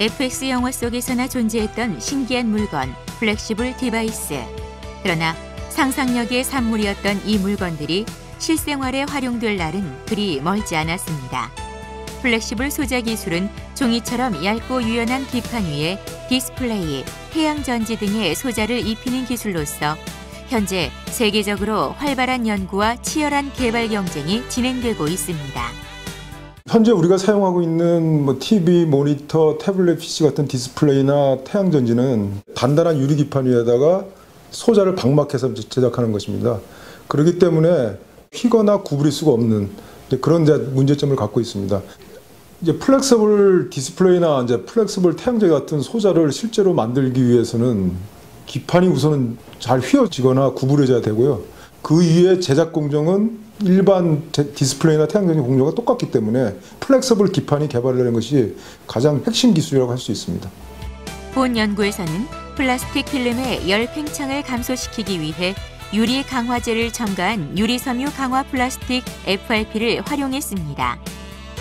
FX 영화 속에서나 존재했던 신기한 물건, 플렉시블 디바이스. 그러나 상상력의 산물이었던 이 물건들이 실생활에 활용될 날은 그리 멀지 않았습니다. 플렉시블 소자 기술은 종이처럼 얇고 유연한 기판 위에 디스플레이, 태양전지 등의 소자를 입히는 기술로서 현재 세계적으로 활발한 연구와 치열한 개발 경쟁이 진행되고 있습니다. 현재 우리가 사용하고 있는 TV, 모니터, 태블릿 PC 같은 디스플레이나 태양전지는 단단한 유리기판 위에다가 소자를 방막해서 제작하는 것입니다. 그렇기 때문에 휘거나 구부릴 수가 없는 그런 문제점을 갖고 있습니다. 이제 플렉서블 디스플레이나 플렉서블 태양전지 같은 소자를 실제로 만들기 위해서는 기판이 우선은 잘 휘어지거나 구부려져야 되고요. 그 이후에 제작 공정은 일반 디스플레이나 태양전지 공정과 똑같기 때문에 플렉서블 기판이 개발되는 것이 가장 핵심 기술이라고 할 수 있습니다. 본 연구에서는 플라스틱 필름의 열 팽창을 감소시키기 위해 유리 강화제를 첨가한 유리섬유 강화 플라스틱 FRP를 활용했습니다.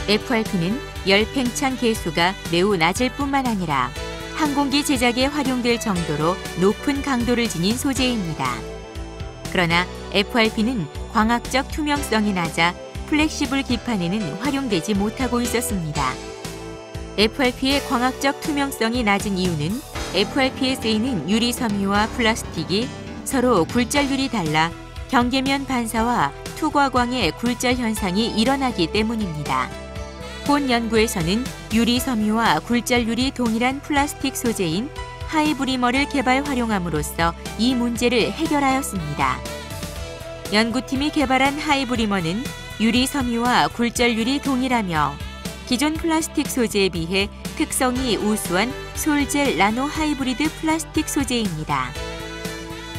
FRP는 열 팽창 계수가 매우 낮을 뿐만 아니라 항공기 제작에 활용될 정도로 높은 강도를 지닌 소재입니다. 그러나 FRP는 광학적 투명성이 낮아 플렉시블 기판에는 활용되지 못하고 있었습니다. FRP의 광학적 투명성이 낮은 이유는 FRP에 쓰이는 유리 섬유와 플라스틱이 서로 굴절률이 달라 경계면 반사와 투과광의 굴절 현상이 일어나기 때문입니다. 본 연구에서는 유리 섬유와 굴절률이 동일한 플라스틱 소재인 하이브리머를 개발 활용함으로써 이 문제를 해결하였습니다. 연구팀이 개발한 하이브리머는 유리 섬유와 굴절률이 동일하며 기존 플라스틱 소재에 비해 특성이 우수한 솔젤 나노 하이브리드 플라스틱 소재입니다.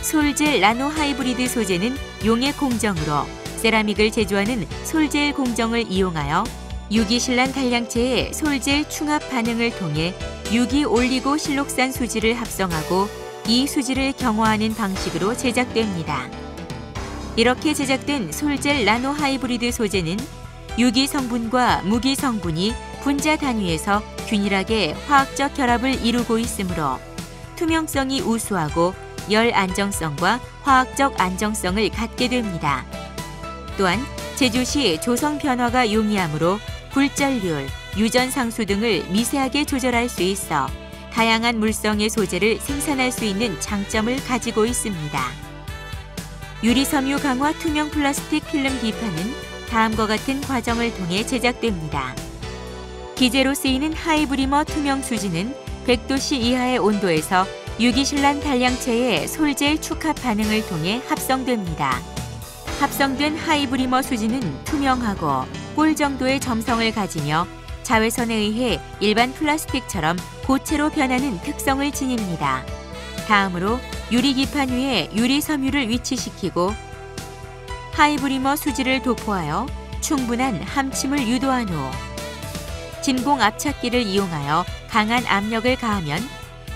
솔젤 나노 하이브리드 소재는 용액 공정으로 세라믹을 제조하는 솔젤 공정을 이용하여 유기실란 단량체의 솔젤 충합 반응을 통해 유기 올리고 실록산 수지를 합성하고 이 수지를 경화하는 방식으로 제작됩니다. 이렇게 제작된 솔젤 나노 하이브리드 소재는 유기 성분과 무기 성분이 분자 단위에서 균일하게 화학적 결합을 이루고 있으므로 투명성이 우수하고 열 안정성과 화학적 안정성을 갖게 됩니다. 또한 제조 시 조성 변화가 용이하므로 굴절률, 유전 상수 등을 미세하게 조절할 수 있어 다양한 물성의 소재를 생산할 수 있는 장점을 가지고 있습니다. 유리섬유 강화 투명 플라스틱 필름 기판은 다음과 같은 과정을 통해 제작됩니다. 기재로 쓰이는 하이브리머 투명 수지는 100도씨 이하의 온도에서 유기실란 단량체의 솔젤 축합 반응을 통해 합성됩니다. 합성된 하이브리머 수지는 투명하고 꿀 정도의 점성을 가지며 자외선에 의해 일반 플라스틱처럼 고체로 변하는 특성을 지닙니다. 다음으로 유리기판 위에 유리섬유를 위치시키고 하이브리머 수지를 도포하여 충분한 함침을 유도한 후 진공 압착기를 이용하여 강한 압력을 가하면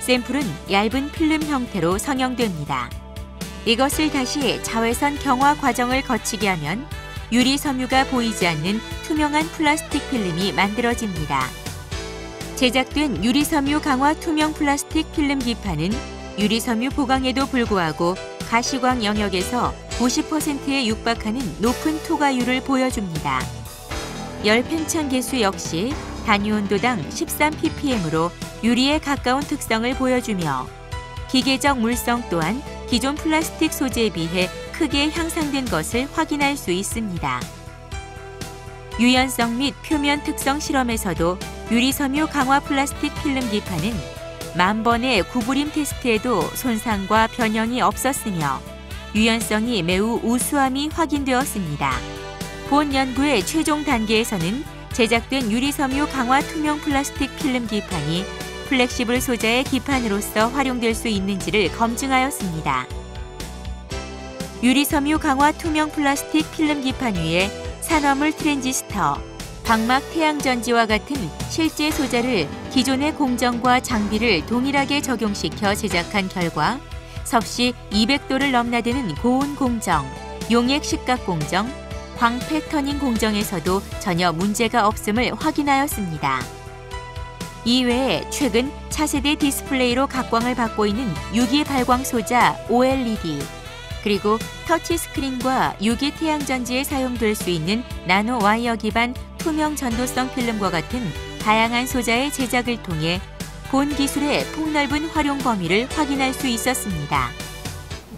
샘플은 얇은 필름 형태로 성형됩니다. 이것을 다시 자외선 경화 과정을 거치게 하면 유리섬유가 보이지 않는 투명한 플라스틱 필름이 만들어집니다. 제작된 유리섬유 강화 투명 플라스틱 필름 기판은 유리섬유 보강에도 불구하고 가시광 영역에서 90%에 육박하는 높은 투과율을 보여줍니다. 열 팽창 계수 역시 단위 온도당 13ppm으로 유리에 가까운 특성을 보여주며 기계적 물성 또한 기존 플라스틱 소재에 비해 크게 향상된 것을 확인할 수 있습니다. 유연성 및 표면 특성 실험에서도 유리섬유 강화 플라스틱 필름 기판은 10,000번의 구부림 테스트에도 손상과 변형이 없었으며 유연성이 매우 우수함이 확인되었습니다. 본 연구의 최종 단계에서는 제작된 유리섬유 강화 투명 플라스틱 필름 기판이 플렉시블 소자의 기판으로서 활용될 수 있는지를 검증하였습니다. 유리섬유 강화 투명 플라스틱 필름 기판 위에 산화물 트랜지스터, 방막 태양전지와 같은 실제 소자를 기존의 공정과 장비를 동일하게 적용시켜 제작한 결과 섭씨 200도를 넘나드는 고온 공정, 용액 식각 공정, 광 패터닝 공정에서도 전혀 문제가 없음을 확인하였습니다. 이외에 최근 차세대 디스플레이로 각광을 받고 있는 유기 발광 소자 OLED, 그리고 터치스크린과 유기 태양전지에 사용될 수 있는 나노 와이어 기반 투명 전도성 필름과 같은 다양한 소자의 제작을 통해 본 기술의 폭넓은 활용 범위를 확인할 수 있었습니다.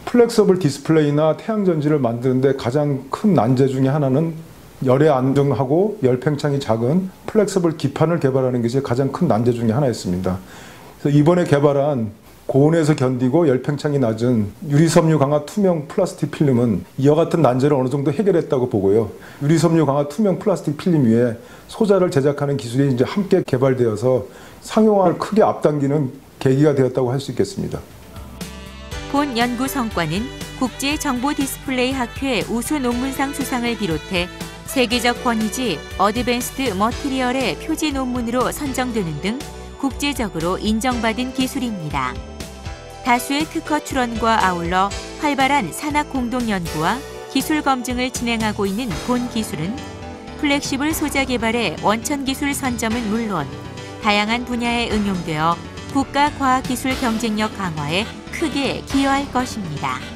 플렉서블 디스플레이나 태양전지를 만드는데 가장 큰 난제 중에 하나는 열에 안정하고 열팽창이 작은 플렉서블 기판을 개발하는 것이 가장 큰 난제 중에 하나였습니다. 그래서 이번에 개발한 고온에서 견디고 열팽창이 낮은 유리섬유 강화 투명 플라스틱 필름은 이와 같은 난제를 어느 정도 해결했다고 보고요. 유리섬유 강화 투명 플라스틱 필름 위에 소자를 제작하는 기술이 이제 함께 개발되어서 상용화를 크게 앞당기는 계기가 되었다고 할 수 있겠습니다. 본 연구 성과는 국제정보디스플레이 학회 우수 논문상 수상을 비롯해 세계적 권위지 어드밴스드 머티리얼의 표지 논문으로 선정되는 등 국제적으로 인정받은 기술입니다. 다수의 특허 출원과 아울러 활발한 산학 공동 연구와 기술 검증을 진행하고 있는 본 기술은 플렉시블 소자 개발의 원천 기술 선점은 물론 다양한 분야에 응용되어 국가 과학기술 경쟁력 강화에 크게 기여할 것입니다.